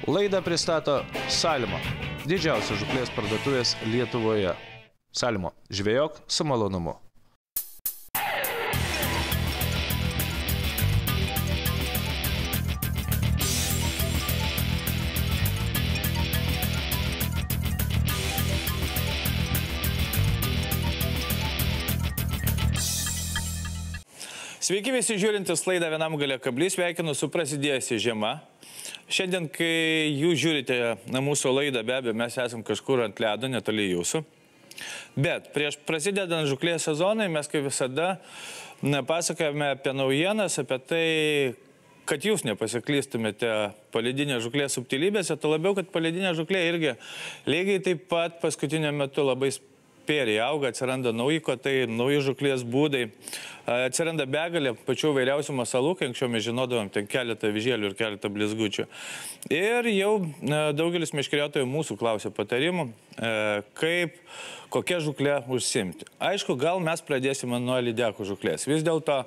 Laidą pristato Salmo, didžiausios žūklės parduotuvės Lietuvoje. Salmo, žvejok su malonumu. Sveiki visi žiūrintis laidą Vienam gale kablys, sveikinu su prasidėjusi žiema. Šiandien, kai jūs žiūrite mūsų laidą, be abejo, mes esam kažkur ant ledo, netoli jūsų. Bet prieš prasidedant žūklės sezonai mes kaip visada pasakojame apie naujienas, apie tai, kad jūs nepasiklystumėte paledinės žūklės subtilybėse, to labiau, kad paledinė žūklė irgi lygiai taip pat paskutiniu metu labai spėriai auga, atsiranda nauji kotai, nauji žūklės būdai, atsiranda begalė pačių vairiausių masalų, kai anksčiau mes žinodavom ten keletą vyžėlių ir keletą blizgučių. Ir jau daugelis meškeriotojų mūsų klausia patarimų, kokia žūklė užsiimti. Aišku, gal mes pradėsime nuo lydekų žūklės. Vis dėlto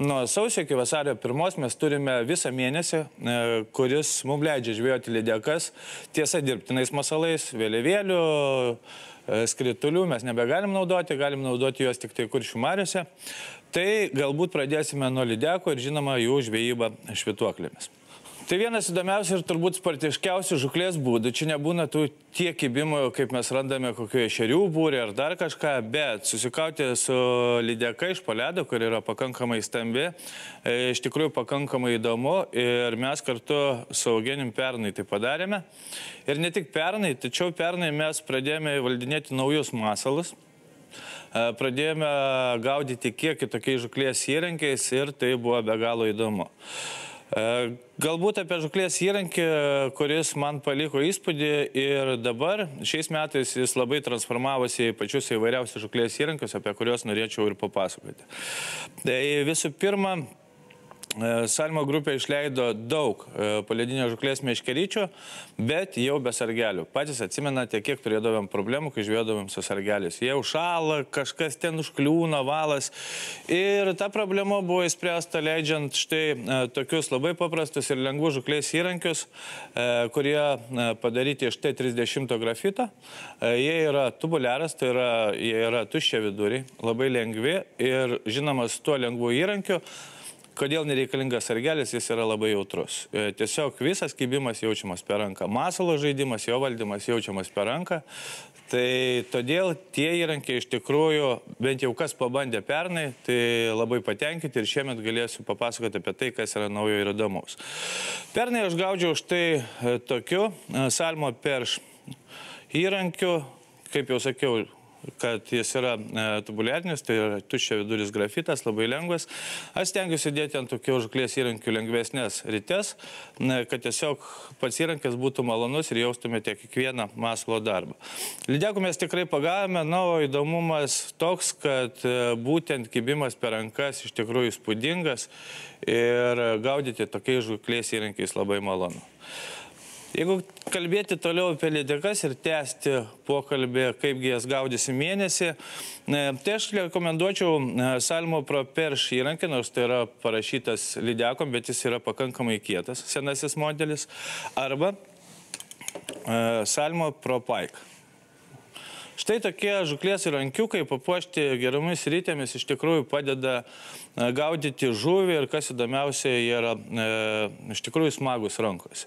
nuo sausio iki vasario 1 mes turime visą mėnesį, kuris mums leidžia žvejoti lydekas, tiesa dirbtinais masalais, vėliavėlių, skritulių mes nebegalim naudoti, galim naudoti juos tik tai Kuršių mariose. Tai galbūt pradėsime nuo lydekų ir žinoma jų žvejybą švytuoklėmis. Tai vienas įdomiausių ir turbūt spartiškiausių žūklės būdų. Čia nebūna tų tiek kibimų, kaip mes randame kokioje ešerių būrė ar dar kažką, bet susikauti su lydeka iš po ledo, kur yra pakankamai stambi, iš tikrųjų pakankamai įdomu ir mes kartu su Eugenijum pernai tai padarėme. Ir ne tik pernai, tačiau pernai mes pradėjome valdinėti naujus masalus. Pradėjome gaudyti kiek kitokiais žūklės įrankiais ir tai buvo be galo įdomu. Galbūt apie žūklės įrankį, kuris man paliko įspūdį ir dabar šiais metais jis labai transformavosi į pačius įvairiausius žūklės įrankius, apie kuriuos norėčiau ir papasakoti. Tai visų pirma, Salmo grupė išleido daug paledinio žūklės meškeryčių, bet jau be sargelių. Patys atsimenate, kiek turėdavome problemų, kai žvejodavome su sargeliais. Jie užšąla, kažkas ten užkliūna, valas. Ir ta problema buvo įspręsta leidžiant štai tokius labai paprastus ir lengvus žūklės įrankius, kurie padaryti iš T30 grafito. Jie yra tubuliaras, tai yra, jie yra tuščia viduriai, labai lengvi ir žinoma, su tuo lengvu įrankiu. Kodėl nereikalingas sargelis, jis yra labai jautrus. Tiesiog visas kibimas jaučiamas per ranką. Masalo žaidimas, jo valdymas jaučiamas per ranką. Tai todėl tie įrankiai iš tikrųjų, bent jau kas pabandė pernai, tai labai patenkinti ir šiemet galėsiu papasakoti apie tai, kas yra naujo ir įdomaus. Pernai aš gaudžiau štai tokiu Salmo perš įrankiu, kaip jau sakiau, kad jis yra tubuliarinis, tai yra tuščia viduris grafitas, labai lengvas. Aš stengiuosi dėti ant tokių žūklės įrankių lengvesnės rites, kad tiesiog pats įrankis būtų malonus ir jaustumėte kiekvieną masalo darbą. Lydekų mes tikrai pagavome, na, o įdomumas toks, kad būtent kibimas per rankas iš tikrųjų įspūdingas ir gaudyti tokiais žūklės įrankiais labai malonu. Jeigu kalbėti toliau apie lydekas ir tęsti pokalbį, kaipgi jas gaudysi mėnesį, tai aš rekomenduočiau Salmo Pro perš įrankį, nors tai yra parašytas lydekom, bet jis yra pakankamai kietas, senasis modelis, arba Salmo Pro Pike. Štai tokie žūklės įrankiukai papuošti geromis rytėmis iš tikrųjų padeda gaudyti žuvį ir kas įdomiausia, jie yra iš tikrųjų smagus rankose.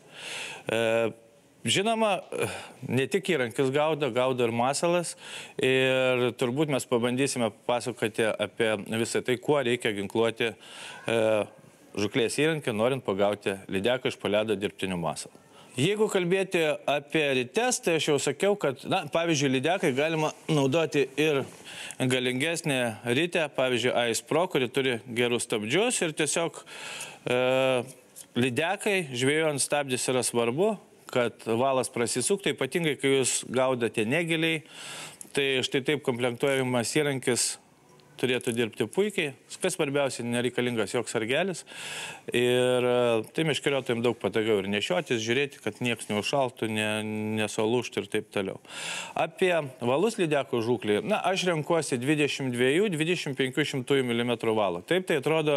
Žinoma, ne tik įrankis gaudo ir masalas ir turbūt mes pabandysime pasakoti apie visą tai, kuo reikia ginkluoti žūklės įrankį, norint pagauti lydeką iš po ledo dirbtiniu masalu. Jeigu kalbėti apie rites, tai aš jau sakiau, kad, na, pavyzdžiui, lydekai galima naudoti ir galingesnę ritę, pavyzdžiui, Ice Pro, kuri turi gerus stabdžius ir tiesiog lydekai žvejojant stabdis yra svarbu, kad valas prasisuktų, ypatingai, kai jūs gaudote negiliai, tai štai taip komplektuojamas įrankis turėtų dirbti puikiai, kas svarbiausia, nereikalingas joks sargelis ir tai meškeriotojams daug patogiau ir nešiotis, žiūrėti, kad nieks neužšaltų, nesalūštų ir taip toliau. Apie valus lydekų žūklį, na, aš renkuosi 22-25 mm valą. Taip, tai atrodo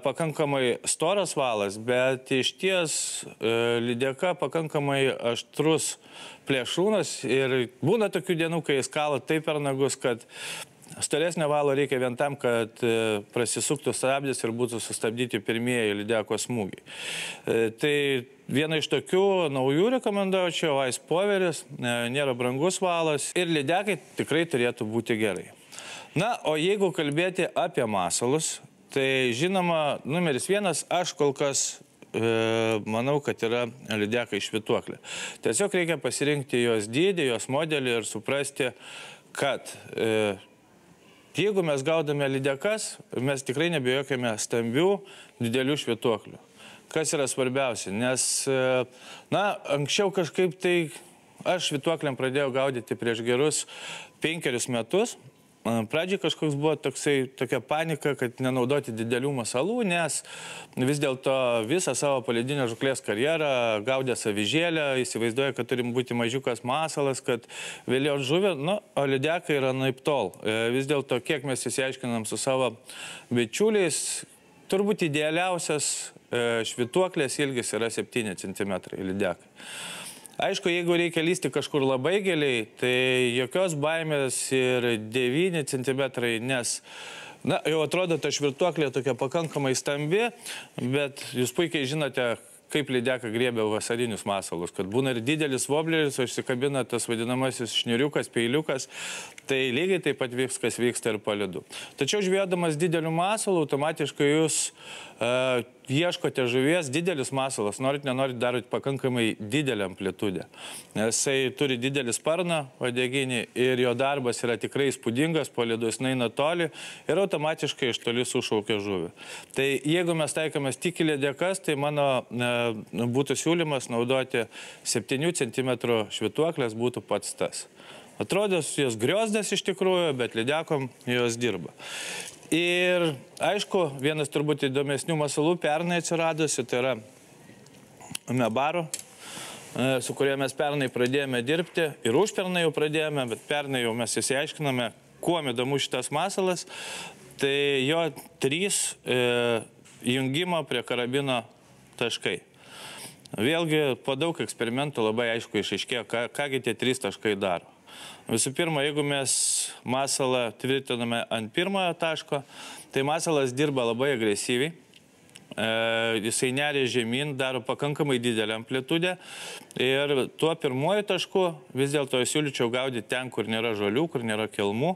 pakankamai storas valas, bet iš ties lydeka pakankamai aštrus plėšrūnas ir būna tokių dienų, kai jis kala taip per nagus, kad storesnio valo reikia vien tam, kad prasisuktų stabdis ir būtų sustabdyti pirmieji lydeko smūgiai. Tai viena iš tokių naujų rekomenduočiau Ice Poweris, nėra brangus valas ir lydekai tikrai turėtų būti gerai. Na, o jeigu kalbėti apie masalus, tai žinoma, numeris 1, aš kol kas manau, kad yra lydekai švytuoklė. Tiesiog reikia pasirinkti jos dydį, jos modelį ir suprasti, kad jeigu mes gaudame lydekas, mes tikrai nebijokime stambių, didelių švytuoklių. Kas yra svarbiausia? Nes, na, anksčiau kažkaip tai aš švytuokliam pradėjau gaudyti prieš gerus 5 metus. Pradžiai kažkoks buvo tokia panika, kad nenaudoti didelių masalų, nes vis dėlto visą savo palydinio žūklės karjerą gaudė avižėlę, įsivaizduoja, kad turim būti mažiukas masalas, kad vėliau žuvė, nu, o lydekai yra naiptol. Vis dėlto, kiek mes įsiaiškinam su savo bičiuliais, turbūt idealiausias švytuoklės ilgis yra 7 cm lydekai. Aišku, jeigu reikia lysti kažkur labai giliai, tai jokios baimės ir 9 cm, nes, na, jau atrodo, ta švytuoklė tokia pakankamai stambi, bet jūs puikiai žinote, kaip lydeka griebia vasarinius masalus, kad būna ir didelis wobleris, o išsikabina tas vadinamasis šniuriukas, peiliukas, tai lygiai taip pat viskas vyksta ir po ledu. Tačiau žvėdamas didelių masalų, automatiškai jūs ieškote žuvies, didelis masalas, norit, nenorit, darot pakankamai didelę amplitudę. Nes jisai turi didelį sparną uodeginį ir jo darbas yra tikrai įspūdingas, po ledu jis eina toli ir automatiškai iš toli sušaukia žuvį. Tai jeigu mes taikomės tik į lydekas, tai mano būtų siūlymas naudoti 7 cm švytuoklės būtų pats tas. Atrodo, jos griozdas iš tikrųjų, bet lydekom jos dirba. Ir, aišku, vienas turbūt įdomesnių masalų pernai atsiradusi, tai yra mebaro, su kuria mes pernai pradėjome dirbti ir užpernai jau pradėjome, bet pernai jau mes įsiaiškiname, kuo įdomu šitas masalas. Tai jo 3 jungimo prie karabino taškai. Vėlgi, po daug eksperimentų labai aišku išaiškėjo, kągi tie 3 taškai daro. Visų pirma, jeigu mes masalą tvirtiname ant pirmojo taško, tai masalas dirba labai agresyviai. Jisai neria žemyn, daro pakankamai didelę amplitudę ir tuo pirmuoju tašku vis dėlto siūlyčiau gaudyti ten, kur nėra žolių, kur nėra kelmų,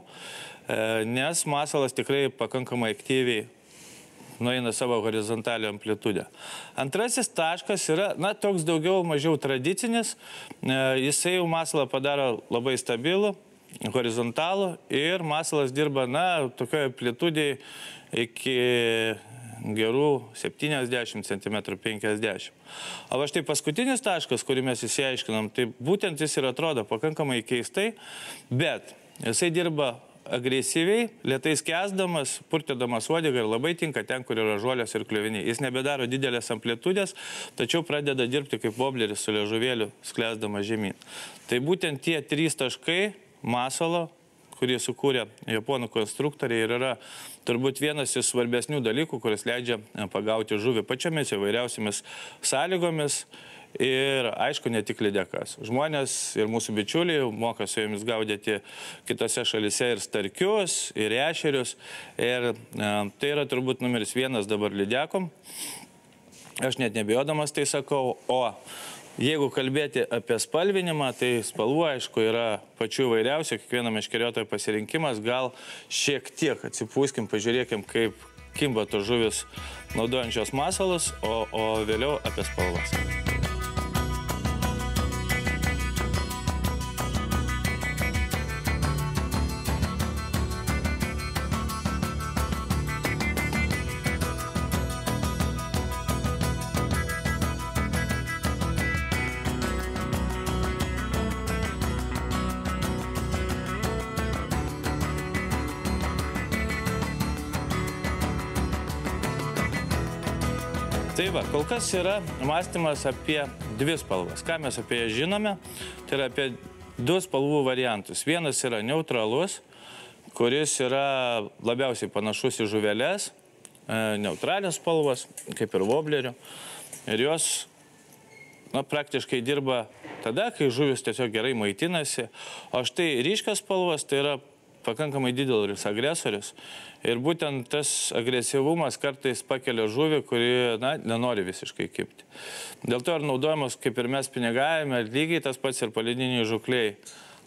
nes masalas tikrai pakankamai aktyviai nueina savo horizontalią amplitudę. Antrasis taškas yra, na, toks daugiau mažiau tradicinis, jisai jau masalą padaro labai stabilų, horizontalų ir masalas dirba, na, tokioje amplitudėje iki gerų 70 cm 50. O štai paskutinis taškas, kurį mes įsiaiškinam, tai būtent jis ir atrodo pakankamai keistai, bet jisai dirba agresyviai, lėtai skęsdamas, purtydamas uodegą ir labai tinka ten, kur yra žolės ir kliuviniai. Jis nebedaro didelės amplitudės, tačiau pradeda dirbti kaip wobleris su liežuvėliu, sklęsdamas žemyn. Tai būtent tie 3 taškai masalo, kurį sukūrė japonų konstruktoriai ir yra turbūt vienas iš svarbesnių dalykų, kuris leidžia pagauti žuvį pačiomis įvairiausiamis sąlygomis. Ir aišku, ne tik lydekas. Žmonės ir mūsų bičiuliai moka su jomis gaudyti kitose šalise ir starkius, ir ešerius. Ir tai yra turbūt numeris 1 dabar lydekom. Aš net nebijodamas tai sakau. O jeigu kalbėti apie spalvinimą, tai spalvų, aišku, yra pačių įvairiausių. Kiekvieno meškeriotojo pasirinkimas. Gal šiek tiek atsipūskim, pažiūrėkim, kaip kimba tos žuvis naudojančios masalus, o vėliau apie spalvas. Tai va, kol kas yra mąstymas apie dvi spalvas. Ką mes apie ją žinome? Tai yra apie du spalvų variantus. Vienas yra neutralus, kuris yra labiausiai panašus į žuveles, neutralios spalvos, kaip ir voblerių. Ir jos praktiškai dirba tada, kai žuvis tiesiog gerai maitinasi. O štai ryškios spalvos tai yra pakankamai didelis agresorius. Ir būtent tas agresyvumas kartais pakelia žuvį, kuri nenori visiškai kibti. Dėl to ir naudojamos, kaip ir mes pinigavime, lygiai tas pats ir palydiniai žukliai.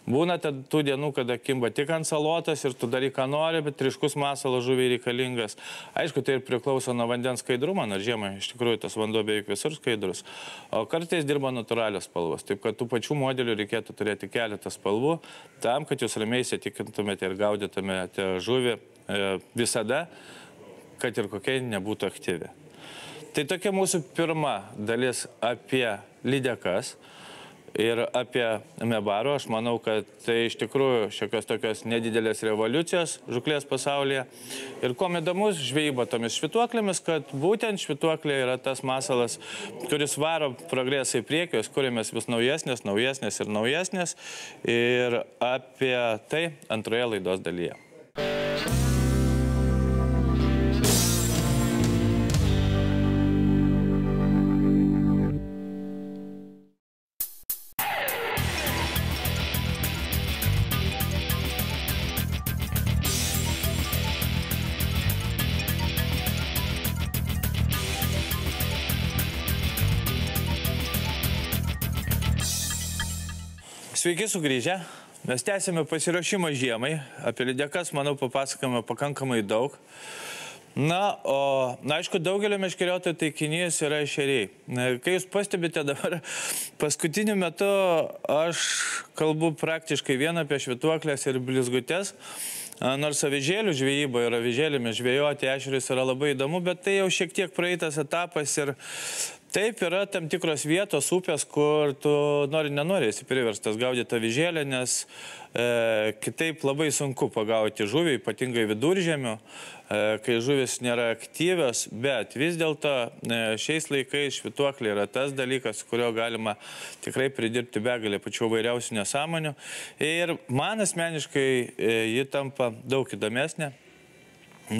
Būna tų dienų, kada kimba tik ant salotas ir tu darai, ką nori, bet ryškus masalas žuviai reikalingas. Aišku, tai ir priklauso nuo vandens skaidrumo, nors žiemą iš tikrųjų tas vanduo beveik visur skaidrus. O kartais dirba natūralios spalvos. Taip, kad tų pačių modelių reikėtų turėti keletą spalvų, tam, kad jūs ramiai įsitikintumėte ir gaudytumėte žuvį visada, kad ir kokia nebūtų aktyvi. Tai tokia mūsų pirma dalis apie lydekas. Ir apie mebarų, aš manau, kad tai iš tikrųjų šiokios tokios nedidelės revoliucijos žuklės pasaulyje. Ir kuo įdomus žvejyba tomis švytuoklėmis, kad būtent švytuoklė yra tas masalas, kuris varo progresą į priekį, jos kuriamės vis naujesnės, naujesnės ir naujesnės. Ir apie tai antroje laidos dalyje. Sveiki sugrįžę. Mes tęsime pasiruošimą žiemai. Apie lydekas, manau, papasakome pakankamai daug. Aišku, daugelio meškeriotojų taikinys yra ešeriai. Kai jūs pastebite dabar, paskutiniu metu aš kalbu praktiškai vien apie švytuoklės ir blizgutes. Nors avižėlių žvejyba ir avižėlėmis žvejoti ešerius yra labai įdomu, bet tai jau šiek tiek praeitas etapas ir taip yra tam tikros vietos, upės, kur tu nenori esi priverstas gaudyti avižėlę, nes kitaip labai sunku pagauti žuvį, ypatingai viduržiemių, kai žuvis nėra aktyvios, bet vis dėlto šiais laikais švytuoklė yra tas dalykas, kurio galima tikrai pridirbti begalę pačių vairiausių nesąmonių. Ir man asmeniškai ji tampa daug įdomesnė,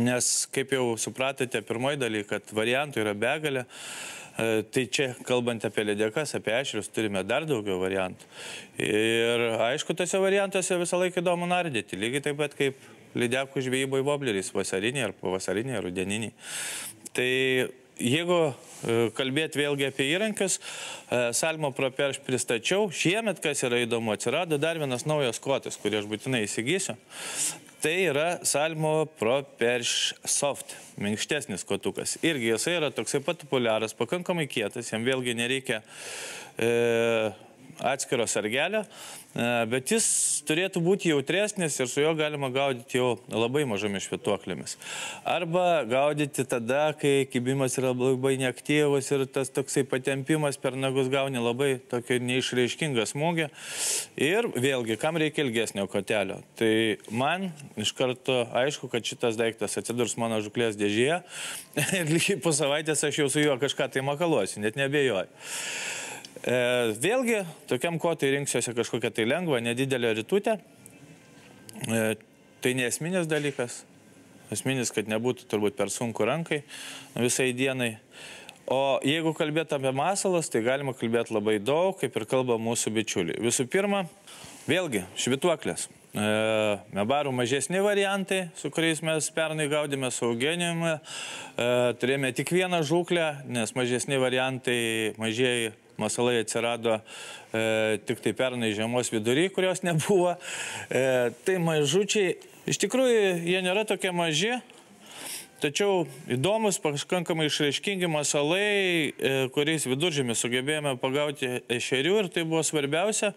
nes, kaip jau supratote pirmoji daly, kad variantų yra begalė. Tai čia, kalbant apie lydekas, apie ešerius, turime dar daugiau variantų. Ir aišku, tose variantuose visą laiką įdomu nardyti, lygiai taip pat kaip lydekų žvejyboj vobleriais, vasariniai ar pavasariniai ar rudeniniai. Tai jeigu kalbėti vėlgi apie įrankius, Salmo ProPerš pristačiau. Šiemet, kas yra įdomu, atsirado dar vienas naujas kotas, kurį aš būtinai įsigysiu. Tai yra Salmo ProPerš Soft, minkštesnis kotukas. Irgi jisai yra toksai pat populiaras, pakankamai kietas, jam vėlgi nereikia atskiro sargelio, bet jis turėtų būti jautresnis ir su juo galima gaudyti jau labai mažomis švytuoklėmis. Arba gaudyti tada, kai kibimas yra labai neaktyvus ir tas toksai patempimas per nagus gauni labai tokį neišreiškingą smūgį. Ir vėlgi, kam reikia ilgesnio kotelio? Tai man iš karto aišku, kad šitas daiktas atsidurs mano žuklės dėžėje ir lygiai po savaitės aš jau su juo kažką tai makaluosiu, net neabejoju. Vėlgi, tokiam kotui rinksiuosi kažkokią tai lengvą, nedidelę ritutę. Tai neesminis dalykas. Esminis, kad nebūtų turbūt per sunku rankai visai dienai. O jeigu kalbėt apie masalus, tai galima kalbėti labai daug, kaip ir kalba mūsų bičiuliai. Visų pirma, vėlgi, švytuoklės. Mebarų mažesni variantai, su kuriais mes pernai gaudėme su Eugenijumi. Turėjome tik vieną žuklę, nes mažesni variantai, mažieji masalai atsirado tik tai pernai žiemos vidury, kurios nebuvo. Tai mažučiai, iš tikrųjų, jie nėra tokie maži, tačiau įdomus, pakankamai išraiškingi masalai, kuriais viduržemį sugebėjome pagauti ešerių, ir tai buvo svarbiausia.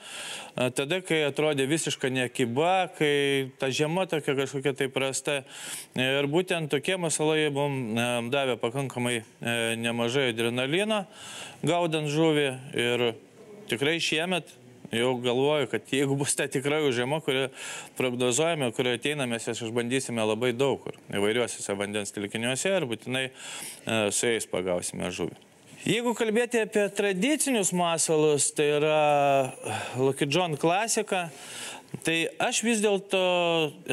Tada, kai atrodė visiška nekiba, kai ta žiema tokia kažkokia tai prasta. Ir būtent tokie masalai mums davė pakankamai nemažai adrenalino gaudant žuvį. Ir tikrai šiemet jau galvoju, kad jeigu bus ta tikrai žiema, kurią prognozuojame, kurioje ateina, mes jas išbandysime labai daug kur, įvairiuosiuose vandens telkiniuose ir būtinai su jais pagausime žuvį. Jeigu kalbėti apie tradicinius masalus, tai yra Lucky John klasika, tai aš vis dėlto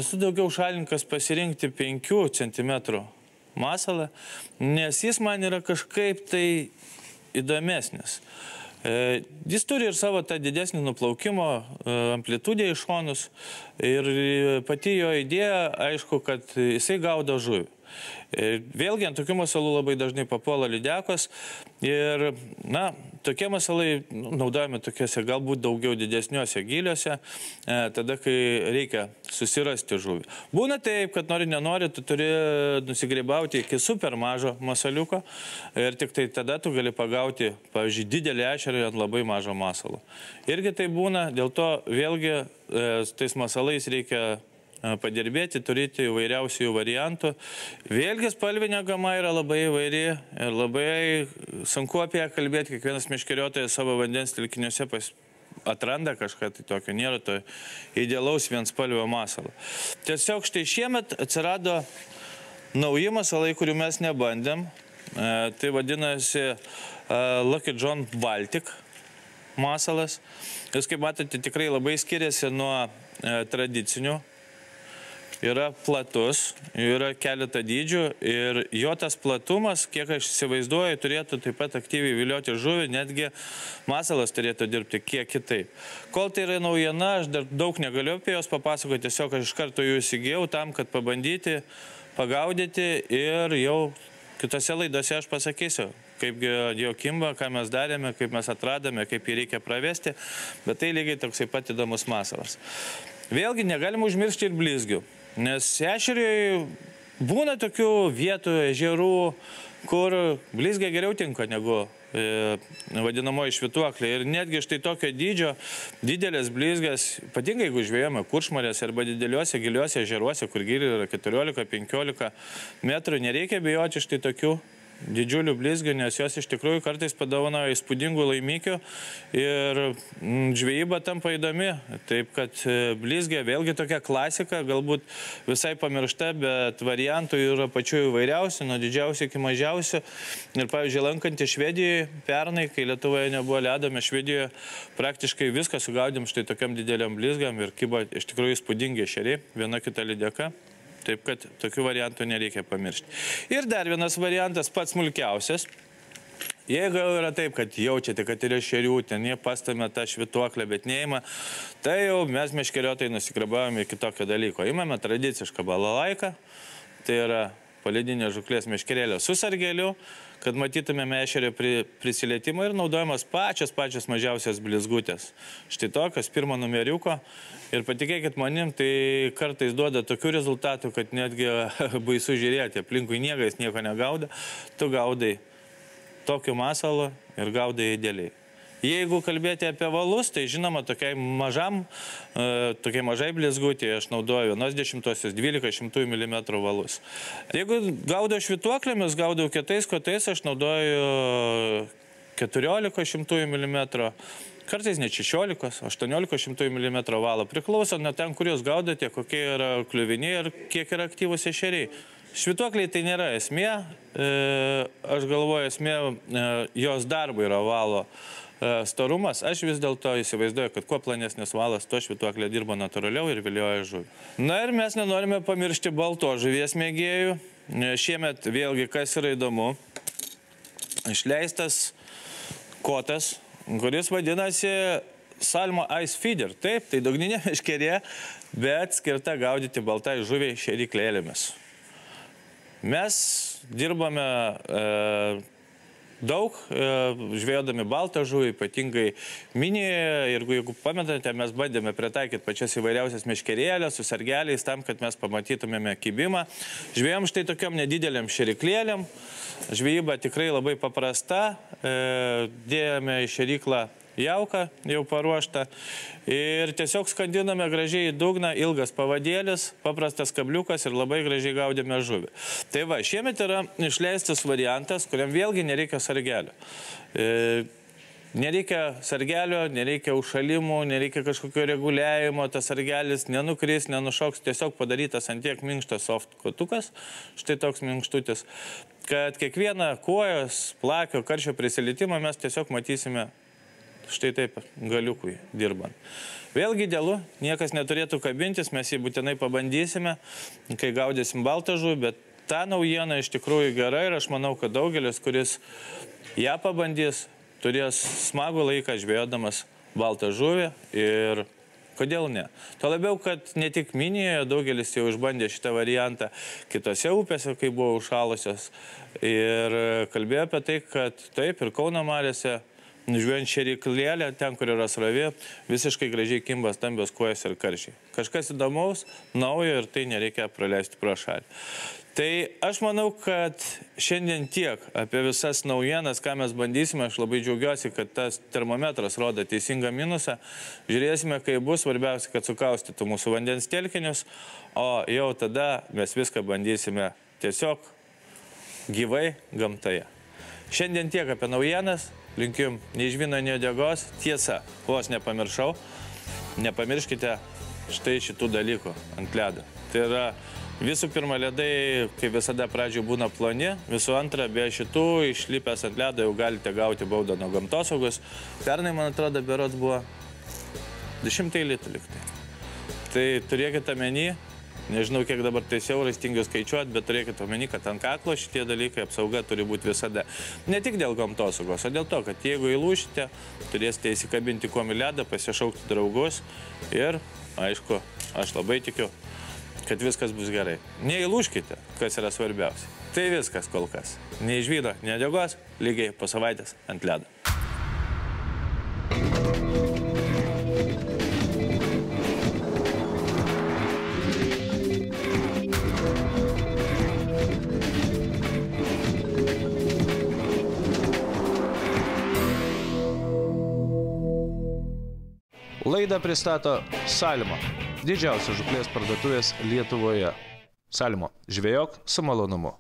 esu daugiau šalininkas pasirinkti 5 cm masalą, nes jis man yra kažkaip tai įdomesnis. Jis turi ir savo tą didesnį nuplaukimo amplitudę į šonus ir pati jo idėja, aišku, kad jisai gaudo žuvį. Vėlgi ant tokių masalų labai dažnai papuola lydekos ir, na, tokie masalai naudojami tokiuose galbūt daugiau didesniuose gyliuose, tada, kai reikia susirasti žuvį. Būna taip, kad nori, nenori, tu turi nusigrybauti iki super mažo masaliuko ir tik tai tada tu gali pagauti, pavyzdžiui, didelį ešerį ant labai mažo masalo. Irgi tai būna, dėl to vėlgi tais masalais reikia padirbėti, turėti įvairiausių variantų. Vėlgi spalvinė gama yra labai įvairi ir labai sunku apie ją kalbėti. Kiekvienas meškeriotojas savo vandens telkiniuose atranda kažką tai tokio, nėra to idealaus vienspalvio masalo. Tiesiog štai šiemet atsirado nauji masalai, kurių mes nebandėm. Tai vadinasi Lucky John Baltic masalas. Jūs, kaip matote, tikrai labai skiriasi nuo tradicinių. Yra platus, yra keletą dydžių ir jo tas platumas, kiek aš įsivaizduoju, turėtų taip pat aktyviai vilioti žuvį, netgi masalas turėtų dirbti kiek kitaip. Kol tai yra naujiena, aš dar daug negaliu apie jos papasakoti, tiesiog aš iš karto jų įsigijau tam, kad pabandyti, pagaudyti ir jau kitose laidose aš pasakysiu, kaip jo kimba, ką mes darėme, kaip mes atradome, kaip jį reikia pravesti, bet tai lygiai toksai pat įdomus masalas. Vėlgi negalime užmiršti ir blizgių. Nes ešeriui būna tokių vietų, ežerų, kur blizgiai geriau tinka negu vadinamoji švytuoklė. Ir netgi štai tokio dydžio, didelės blizgas, ypatingai jeigu žvejojame kuršmarės arba dideliuose giliuose ežeruose, kur giliai yra 14-15 metrų, nereikia bijoti štai tokių didžiulių blizgių, nes jos iš tikrųjų kartais padovanoja įspūdingų laimikių ir žvejyba tampa įdomi. Taip, kad blizgė vėlgi tokia klasika, galbūt visai pamiršta, bet variantų yra pačių įvairiausių, nuo didžiausių iki mažiausių. Ir pavyzdžiui, lankantį Švedijoje pernai, kai Lietuvoje nebuvo ledo, mes Švedijoje praktiškai viską sugaudėm štai tokiam dideliam blizgam ir kibo iš tikrųjų įspūdingi ešeriai, viena kita lydeka. Taip, kad tokių variantų nereikia pamiršti. Ir dar vienas variantas, pats smulkiausias. Jeigu yra taip, kad jaučiate, kad yra ešerių, ten jie pastumia tą švytuoklę, bet neima, tai jau mes meškeriotojai nusigrabavome iki tokio dalyko. Imame tradicišką balalaiką, tai yra palydinė žuklės meškerėlė su sargeliu, kad matytumėme ešerio prisilietimą ir naudojamas pačios mažiausias blizgutės. Štai tokios, pirmo numeriuko. Ir patikėkit manim, tai kartais duoda tokių rezultatų, kad netgi baisu žiūrėti, aplinkui niekas nieko negauda, tu gaudai tokiu masalu ir gaudai idealiai. Jeigu kalbėti apie valus, tai žinoma, tokiai mažai blizgutė aš naudoju 1/10-12 mm valus. Jeigu gaudau švytuoklėmis, gaudau kietais kotais, aš naudoju 14 mm, kartais net 16-18 mm valą. Priklauso nuo ten, kur jūs gaudote, kokie yra kliuviniai ir kiek yra aktyvus ešeriai. Švytuokliai tai nėra esmė, aš galvoju, esmė jos darbo yra valo storumas. Aš vis dėlto įsivaizduoju, kad kuo planesnis valas, tuo švytuoklė dirba natūraliau ir vilioja žuvį. Na ir mes nenorime pamiršti balto žuvies mėgėjų. Šiemet vėlgi, kas yra įdomu, išleistas kotas, kuris vadinasi Salmo Ice Feeder. Taip, tai dugninė meškerė, bet skirta gaudyti baltai žuviai šėryklėlėmis. Mes dirbame daug, žvejodami baltą žuvį, ypatingai minėje, ir jeigu pamenate, mes bandėme pritaikyti pačias įvairiausias meškerėlės su sargeliais tam, kad mes pamatytumėme kibimą. Žvejom štai tokiom nedideliam šėryklėlėm. Žvejyba tikrai labai paprasta. Dėjome į šėryklą jauką, jau paruoštą. Ir tiesiog skandiname gražiai į dugną, ilgas pavadėlis, paprastas kabliukas ir labai gražiai gaudėme žuvį. Tai va, šiemet yra išleistas variantas, kuriam vėlgi nereikia sargelio. Nereikia sargelio, nereikia užšalimų, nereikia kažkokio reguliavimo, tas sargelis nenukris, nenušoks, tiesiog padarytas ant tiek minkštas soft kotukas, štai toks minkštutis, kad kiekvieną kojos, plakio, karščio prisilietimą mes tiesiog matysime štai taip galiukui dirbant. Vėlgi idealu, niekas neturėtų kabintis, mes jį būtinai pabandysime, kai gaudysim baltą žuvį, bet ta naujiena iš tikrųjų gera ir aš manau, kad daugelis, kuris ją pabandys, turės smagų laiką žvejodamas baltą žuvį ir kodėl ne. Tuo labiau, kad ne tik Minijoje daugelis jau išbandė šitą variantą kitose upėse, kai buvo užšalusios. Ir kalbėjo apie tai, kad taip ir Kauno mariose, žvejojant šėryklėlę, ten, kur yra srovė, visiškai gražiai kimba stambios kojos ir karšiai. Kažkas įdomaus, naujo ir tai nereikia praleisti pro šalį. Tai aš manau, kad šiandien tiek apie visas naujienas, ką mes bandysime. Aš labai džiaugiuosi, kad tas termometras rodo teisingą minusą. Žiūrėsime, kai bus, svarbiausia, kad sukaustytų mūsų vandens telkinius, o jau tada mes viską bandysime tiesiog gyvai gamtoje. Šiandien tiek apie naujienas. Linkiu nei žvyno, nei uodegos. Tiesa, vos nepamiršau, nepamirškite štai šitų dalykų ant ledo. Tai yra visų pirma, ledai, kaip visada, pradžioje būna ploni, visų antra, be šitų išlipęs ant ledo jau galite gauti baudą nuo gamtosaugos. Pernai, man atrodo, berods buvo 200 litrų liktai. Tai turėkite omeny, nežinau, kiek dabar tai siaurai stingiu skaičiuoti, bet turėkite omeny, kad ant kaklo šitie dalykai apsauga turi būti visada. Ne tik dėl gamtosaugos, o dėl to, kad jeigu įlūšite, turėsite įsikabinti kuom į ledą, pasišaukti draugus ir, aišku, aš labai tikiu, kad viskas bus gerai. Neįlūškite, kas yra svarbiausia. Tai viskas kol kas. Nei žvyno, nei uodegos, lygiai po savaitės ant ledo. Laidą pristato Salmo, didžiausios žūklės parduotuvės Lietuvoje. Salmo, žvejok su malonumu.